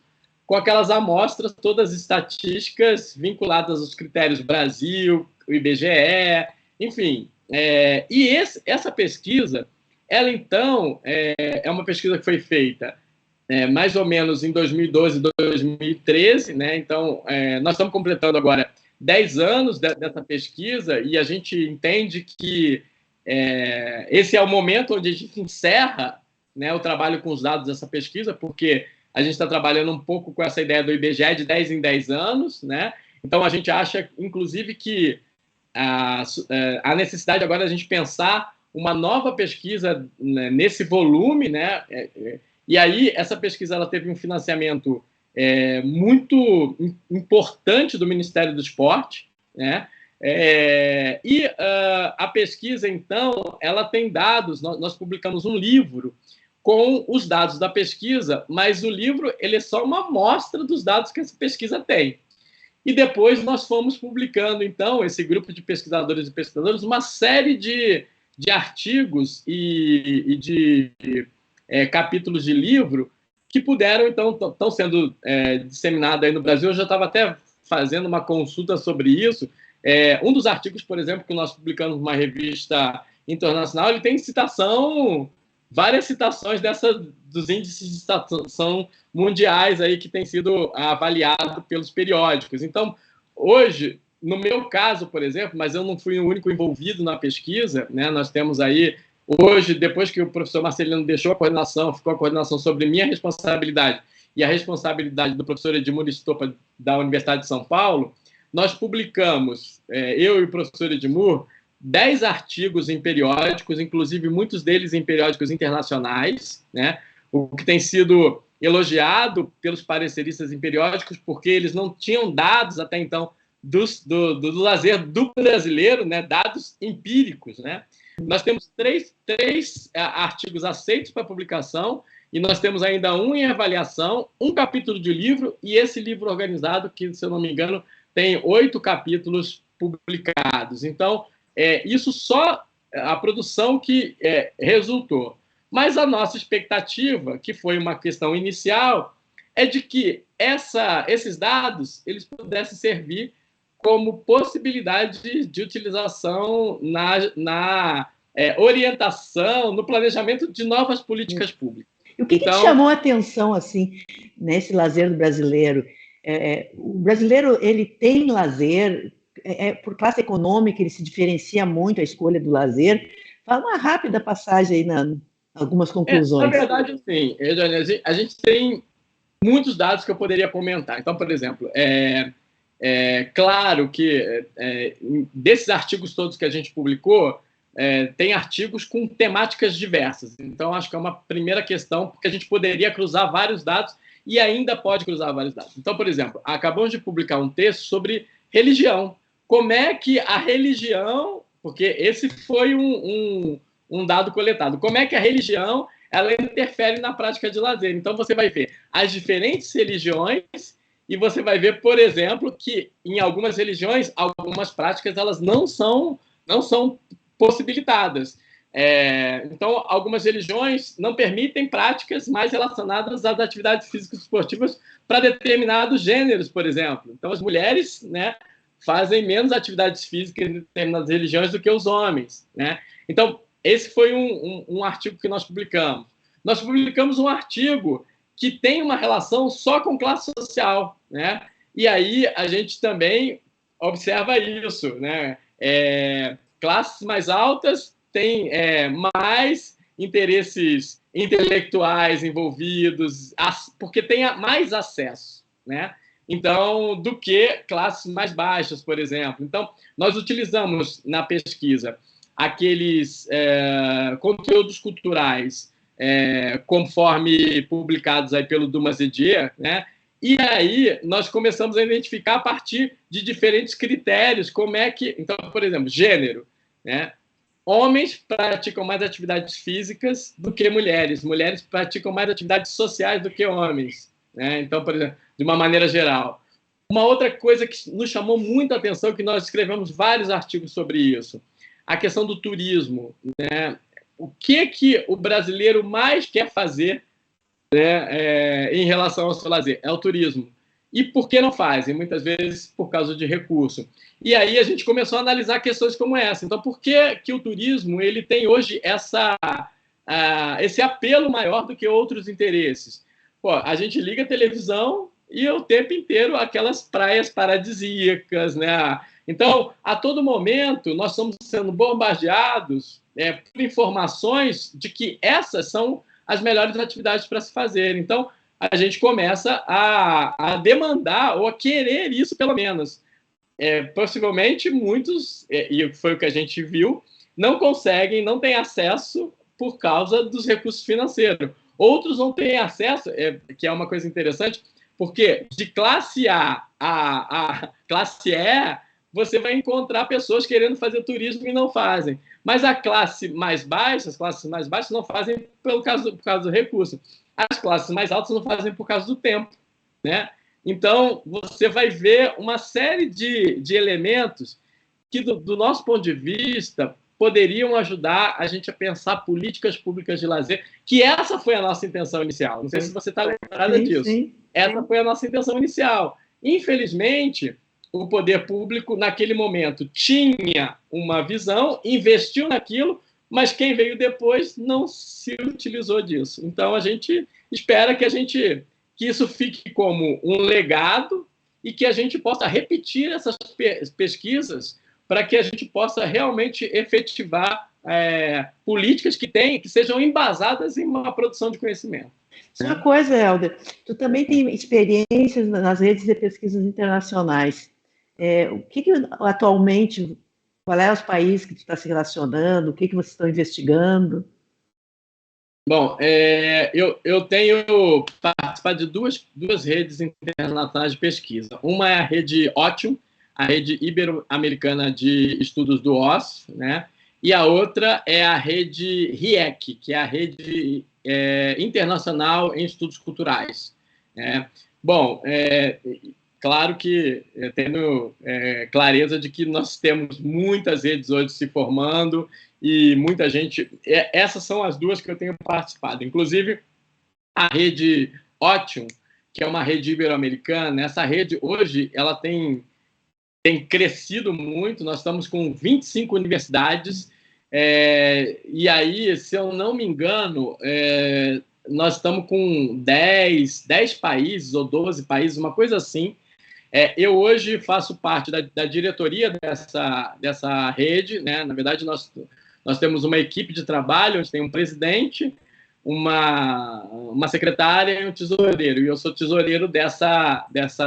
com aquelas amostras, todas estatísticas vinculadas aos critérios Brasil, o IBGE, enfim. E essa pesquisa, ela, então, é uma pesquisa que foi feita mais ou menos em 2012, 2013, né? Então, nós estamos completando agora 10 anos dessa pesquisa, e a gente entende que esse é o momento onde a gente encerra, né, o trabalho com os dados dessa pesquisa, porque a gente está trabalhando um pouco com essa ideia do IBGE de 10 em 10 anos, né? Então, a gente acha, inclusive, que a necessidade agora da gente pensar uma nova pesquisa, né, nesse volume, né? E aí, essa pesquisa ela teve um financiamento muito importante do Ministério do Esporte, né? E a pesquisa, então, ela tem dados, nós publicamos um livro com os dados da pesquisa, mas o livro ele é só uma amostra dos dados que essa pesquisa tem. E depois nós fomos publicando, então, esse grupo de pesquisadores e pesquisadoras, uma série de artigos e de capítulos de livro que puderam, então, estão sendo disseminados aí no Brasil. Eu já estava até fazendo uma consulta sobre isso. Um dos artigos, por exemplo, que nós publicamos numa revista internacional, ele tem várias citações dos índices de citação mundiais aí que têm sido avaliados pelos periódicos. Então, hoje, no meu caso, por exemplo, mas eu não fui o único envolvido na pesquisa, né? Nós temos aí, hoje, depois que o professor Marcelino deixou a coordenação, ficou a coordenação sobre minha responsabilidade e a responsabilidade do professor Edmur Estopa, da Universidade de São Paulo, nós publicamos, eu e o professor Edmur, 10 artigos em periódicos, inclusive muitos deles em periódicos internacionais, né? O que tem sido elogiado pelos pareceristas em periódicos, porque eles não tinham dados até então do lazer do brasileiro, né? Dados empíricos, né? Nós temos três artigos aceitos para publicação, e nós temos ainda um em avaliação, um capítulo de livro, e esse livro organizado, que, se eu não me engano, tem 8 capítulos publicados. Então, isso só a produção que resultou. Mas a nossa expectativa, que foi uma questão inicial, é de que esses dados eles pudessem servir como possibilidade de utilização na orientação, no planejamento de novas políticas públicas. E o que te chamou a atenção assim, nesse lazer do brasileiro? O brasileiro ele tem lazer, por classe econômica, ele se diferencia muito a escolha do lazer. Fala uma rápida passagem aí algumas conclusões. Na verdade, sim, a gente tem muitos dados que eu poderia comentar. Então, por exemplo, claro que desses artigos todos que a gente publicou, tem artigos com temáticas diversas. Então, acho que é uma primeira questão, porque a gente poderia cruzar vários dados e ainda pode cruzar vários dados. Então, por exemplo, acabamos de publicar um texto sobre religião. Como é que a religião, porque esse foi um dado coletado, como é que a religião ela interfere na prática de lazer. Então, você vai ver as diferentes religiões e você vai ver, por exemplo, que em algumas religiões, algumas práticas elas não são possibilitadas. Então, algumas religiões não permitem práticas mais relacionadas às atividades físicas e esportivas para determinados gêneros, por exemplo. Então, as mulheres, né, fazem menos atividades físicas em determinadas religiões do que os homens, né? Então, esse foi um artigo que nós publicamos. Nós publicamos um artigo que tem uma relação só com classe social, né? E aí a gente também observa isso, né? Classes mais altas têm mais interesses intelectuais envolvidos, porque tem mais acesso, né? Então, do que classes mais baixas, por exemplo. Então, nós utilizamos na pesquisa aqueles conteúdos culturais conforme publicados aí pelo Dumas Edier, né? E aí nós começamos a identificar a partir de diferentes critérios como é que... Então, por exemplo, gênero, né? Homens praticam mais atividades físicas do que mulheres. Mulheres praticam mais atividades sociais do que homens, né? Então, por exemplo, de uma maneira geral. Uma outra coisa que nos chamou muita atenção, que nós escrevemos vários artigos sobre isso, a questão do turismo, né? O que o brasileiro mais quer fazer, né, em relação ao seu lazer? É o turismo. E por que não fazem? Muitas vezes por causa de recurso. E aí a gente começou a analisar questões como essa. Então, por que o turismo ele tem hoje esse apelo maior do que outros interesses? Pô, a gente liga a televisão e o tempo inteiro aquelas praias paradisíacas, né? Então, a todo momento, nós estamos sendo bombardeados por informações de que essas são as melhores atividades para se fazer. Então, a gente começa a demandar ou a querer isso, pelo menos. Possivelmente, muitos, e foi o que a gente viu, não conseguem, não têm acesso por causa dos recursos financeiros. Outros não têm acesso, que é uma coisa interessante, porque de classe A a classe E, você vai encontrar pessoas querendo fazer turismo e não fazem. Mas a classe mais baixa, as classes mais baixas não fazem por causa do recurso. As classes mais altas não fazem por causa do tempo, né? Então, você vai ver uma série de elementos que, do nosso ponto de vista, poderiam ajudar a gente a pensar políticas públicas de lazer, que essa foi a nossa intenção inicial. Não sei se você está lembrada disso. Sim. Essa foi a nossa intenção inicial. Infelizmente, o poder público, naquele momento, tinha uma visão, investiu naquilo, mas quem veio depois não se utilizou disso. Então, a gente espera que isso fique como um legado e que a gente possa repetir essas pesquisas para que a gente possa realmente efetivar políticas que sejam embasadas em uma produção de conhecimento. Uma coisa, Helder, tu também tem experiências nas redes de pesquisas internacionais. Atualmente, qual é os países que tu está se relacionando, o que vocês estão investigando? Bom, eu tenho participado de duas redes internacionais de pesquisa. Uma é a rede OTIUM, a rede ibero-americana de estudos do OSS, né? E a outra é a rede RIEC, que é a rede internacional em estudos culturais. Bom, claro que eu tenho clareza de que nós temos muitas redes hoje se formando e muita gente... Essas são as duas que eu tenho participado. Inclusive, a rede OTIUM, que é uma rede ibero-americana, essa rede hoje ela tem crescido muito, nós estamos com 25 universidades, e aí, se eu não me engano, nós estamos com 10 países ou 12 países, uma coisa assim. Eu hoje faço parte da diretoria dessa rede, né? Na verdade, nós temos uma equipe de trabalho, onde tem um presidente, uma secretária e um tesoureiro, e eu sou tesoureiro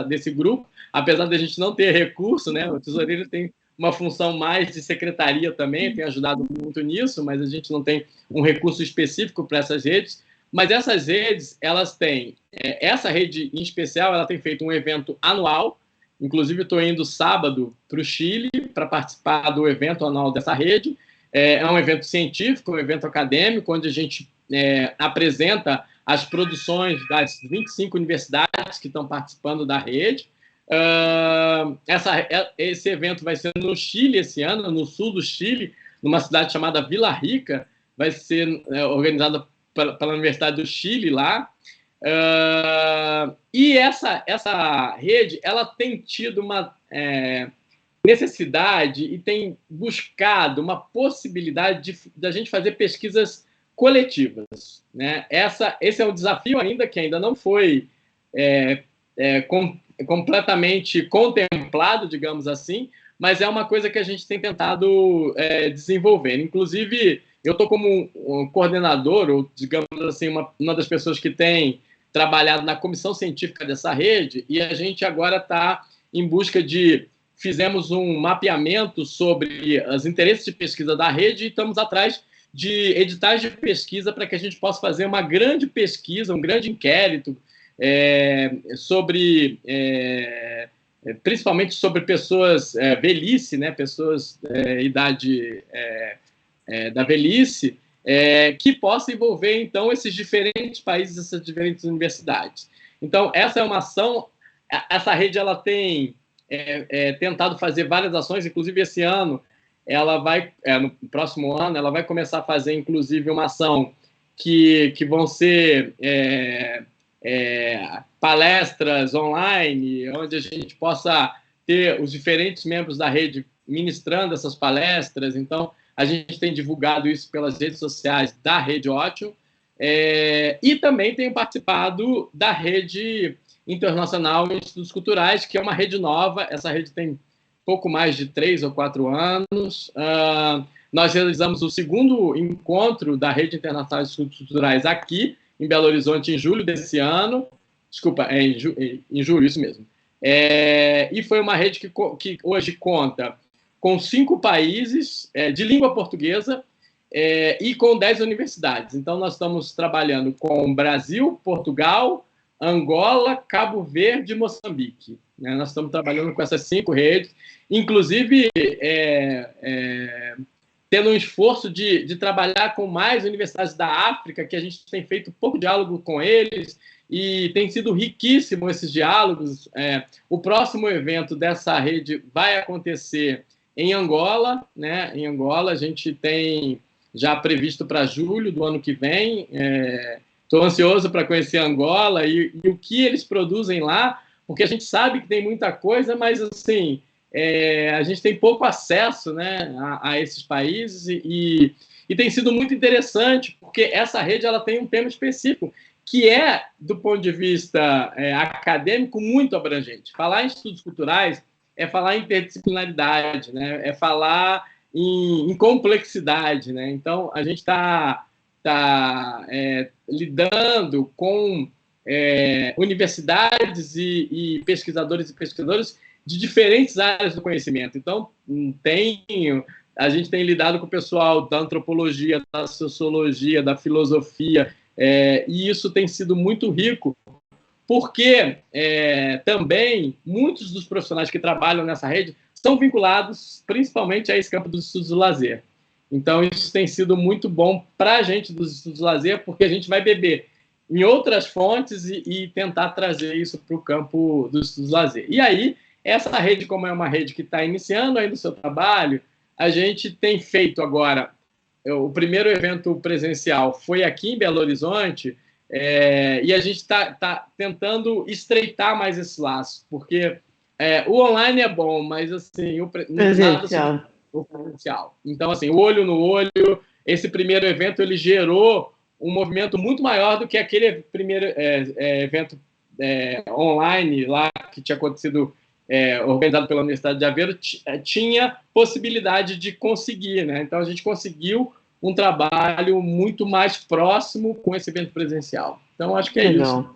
desse grupo, apesar de a gente não ter recurso, né? O tesoureiro tem uma função mais de secretaria também, tem ajudado muito nisso, mas a gente não tem um recurso específico para essas redes. Mas essas redes, elas têm... essa rede, em especial, ela tem feito um evento anual. Inclusive, estou indo sábado para o Chile para participar do evento anual dessa rede. É um evento científico, um evento acadêmico, onde a gente apresenta as produções das 25 universidades que estão participando da rede. Esse evento vai ser no Chile esse ano, no sul do Chile, numa cidade chamada Vila Rica, vai ser organizada pela Universidade do Chile lá. E essa rede ela tem tido uma necessidade e tem buscado uma possibilidade de a gente fazer pesquisas coletivas, né? Esse é um desafio que ainda não foi completamente contemplado, digamos assim, mas é uma coisa que a gente tem tentado desenvolver. Inclusive, eu estou como um coordenador, ou digamos assim, uma das pessoas que tem trabalhado na comissão científica dessa rede, e a gente agora está em busca fizemos um mapeamento sobre os interesses de pesquisa da rede e estamos atrás de editais de pesquisa para que a gente possa fazer uma grande pesquisa, um grande inquérito, principalmente sobre pessoas velhice, né, pessoas idade da velhice, que possa envolver, então, esses diferentes países, essas diferentes universidades. Então, essa é uma ação, essa rede ela tem tentado fazer várias ações, inclusive esse ano, ela vai, no próximo ano, ela vai começar a fazer, inclusive, uma ação que vão ser palestras online, onde a gente possa ter os diferentes membros da rede ministrando essas palestras. Então, a gente tem divulgado isso pelas redes sociais da Rede OTIUM, e também tenho participado da Rede Internacional em Estudos Culturais, que é uma rede nova. Essa rede tem pouco mais de 3 ou 4 anos. Nós realizamos o segundo encontro da Rede Internacional de Estudos Culturais aqui, em Belo Horizonte, em julho desse ano. Desculpa, em julho, isso mesmo. E foi uma rede que hoje conta com 5 países de língua portuguesa e com 10 universidades. Então, nós estamos trabalhando com Brasil, Portugal, Angola, Cabo Verde e Moçambique. Nós estamos trabalhando com essas 5 redes, inclusive tendo um esforço de trabalhar com mais universidades da África, que a gente tem feito pouco diálogo com eles, e tem sido riquíssimo esses diálogos. O próximo evento dessa rede vai acontecer em Angola, né? Em Angola a gente tem já previsto para julho do ano que vem. Estou ansioso para conhecer Angola e o que eles produzem lá, porque a gente sabe que tem muita coisa, mas assim a gente tem pouco acesso, né, a esses países e tem sido muito interessante, porque essa rede ela tem um tema específico, que é, do ponto de vista acadêmico, muito abrangente. Falar em estudos culturais é falar em interdisciplinaridade, né, é falar em complexidade, né? Então, a gente está lidando com universidades e pesquisadores e pesquisadoras de diferentes áreas do conhecimento. Então, a gente tem lidado com o pessoal da antropologia, da sociologia, da filosofia, e isso tem sido muito rico, porque também muitos dos profissionais que trabalham nessa rede são vinculados principalmente a esse campo dos estudos do lazer. Então, isso tem sido muito bom para a gente dos estudos do lazer, porque a gente vai beber em outras fontes e tentar trazer isso para o campo dos estudos do lazer. E aí, essa rede, como é uma rede que está iniciando ainda o seu trabalho, a gente tem feito agora, o primeiro evento presencial foi aqui em Belo Horizonte, e a gente está tentando estreitar mais esse laço, porque o online é bom, mas assim, o presencial. Então, assim, o olho no olho, esse primeiro evento ele gerou um movimento muito maior do que aquele primeiro evento online lá que tinha acontecido, organizado pela Universidade de Aveiro, tinha possibilidade de conseguir, né? Então, a gente conseguiu um trabalho muito mais próximo com esse evento presencial. Então, acho que é isso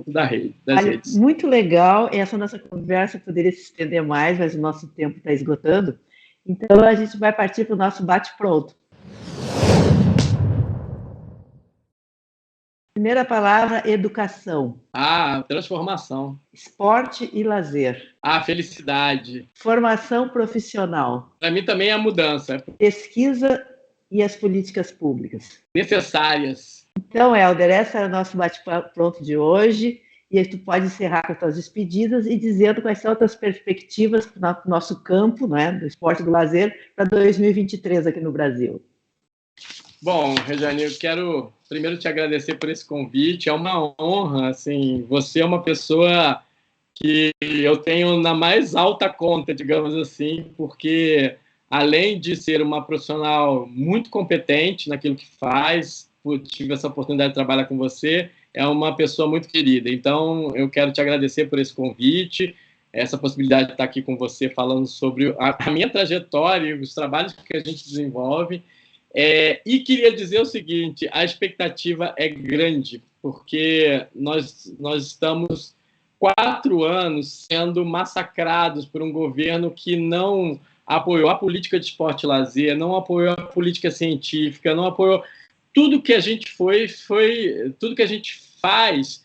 das redes. Muito legal. Essa nossa conversa poderia se estender mais, mas o nosso tempo está esgotando. Então, a gente vai partir para o nosso bate-pronto. Primeira palavra, educação. Transformação. Esporte e lazer. Felicidade. Formação profissional. Para mim também é a mudança. Pesquisa e as políticas públicas. Necessárias. Então, Helder, esse é o nosso bate-pronto de hoje. E aí tu pode encerrar com as tuas despedidas e dizendo quais são as tuas perspectivas para o nosso campo, né, do esporte e do lazer, para 2023 aqui no Brasil. Bom, Regiane, eu quero primeiro te agradecer por esse convite. É uma honra, assim, você é uma pessoa que eu tenho na mais alta conta, digamos assim, porque além de ser uma profissional muito competente naquilo que faz, tive essa oportunidade de trabalhar com você, é uma pessoa muito querida. Então, eu quero te agradecer por esse convite, essa possibilidade de estar aqui com você falando sobre a minha trajetória e os trabalhos que a gente desenvolve. E queria dizer o seguinte, a expectativa é grande, porque nós estamos 4 anos sendo massacrados por um governo que não apoiou a política de esporte e lazer, não apoiou a política científica, não apoiou tudo que a gente tudo que a gente faz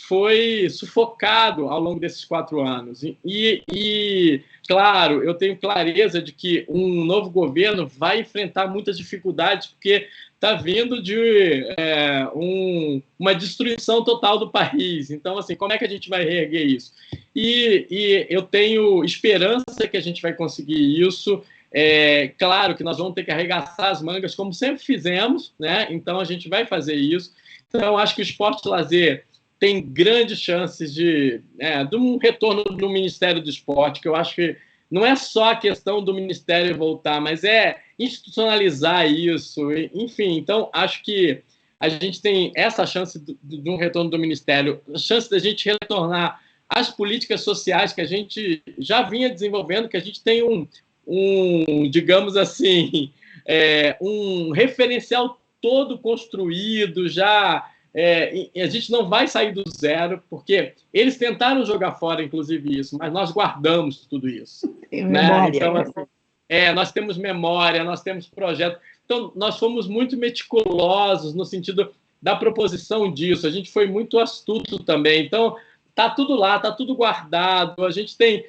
foi sufocado ao longo desses 4 anos. E, claro, eu tenho clareza de que um novo governo vai enfrentar muitas dificuldades, porque está vindo de uma destruição total do país. Então, assim, como é que a gente vai reerguer isso? E eu tenho esperança que a gente vai conseguir isso. Claro que nós vamos ter que arregaçar as mangas, como sempre fizemos, né? Então, a gente vai fazer isso. Então, eu acho que o esporte e lazer tem grandes chances de um retorno do Ministério do Esporte, que eu acho que não é só a questão do Ministério voltar, mas é institucionalizar isso, enfim. Então, acho que a gente tem essa chance de um retorno do Ministério, a chance da gente retornar às políticas sociais que a gente já vinha desenvolvendo, que a gente tem digamos assim, um referencial todo construído, já... a gente não vai sair do zero, porque eles tentaram jogar fora, inclusive, isso, mas nós guardamos tudo isso. Tem memória. Então, assim, nós temos memória, nós temos projeto. Então, nós fomos muito meticulosos no sentido da proposição disso. A gente foi muito astuto também. Então, está tudo lá, está tudo guardado. A gente tem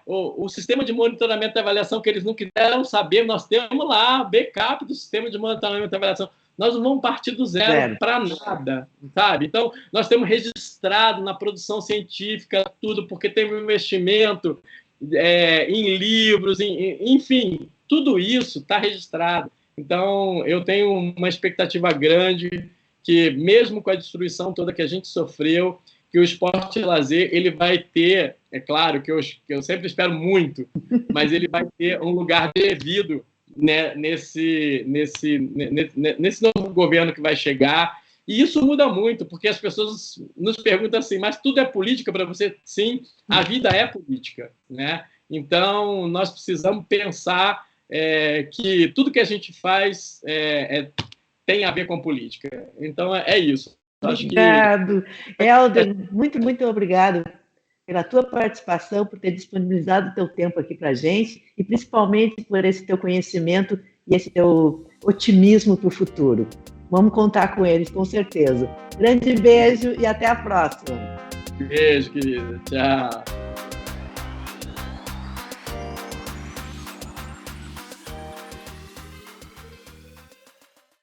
o sistema de monitoramento e avaliação que eles não quiseram saber. Nós temos lá backup do sistema de monitoramento e avaliação. Nós não vamos partir do zero para nada, sabe? Então, nós temos registrado na produção científica tudo, porque teve um investimento em livros, enfim, tudo isso está registrado. Então, eu tenho uma expectativa grande que, mesmo com a destruição toda que a gente sofreu, que o esporte e lazer ele vai ter, é claro que eu sempre espero muito, mas ele vai ter um lugar devido, né, nesse novo governo que vai chegar. E isso muda muito, porque as pessoas nos perguntam assim, mas tudo é política para você? Sim, a vida é política, né? Então, nós precisamos pensar que tudo que a gente faz tem a ver com política. Então, é isso. Obrigado. Helder, muito, muito obrigado pela tua participação, por ter disponibilizado o teu tempo aqui para a gente e principalmente por esse teu conhecimento e esse teu otimismo para o futuro. Vamos contar com eles, com certeza. Grande beijo e até a próxima. Beijo, querida. Tchau.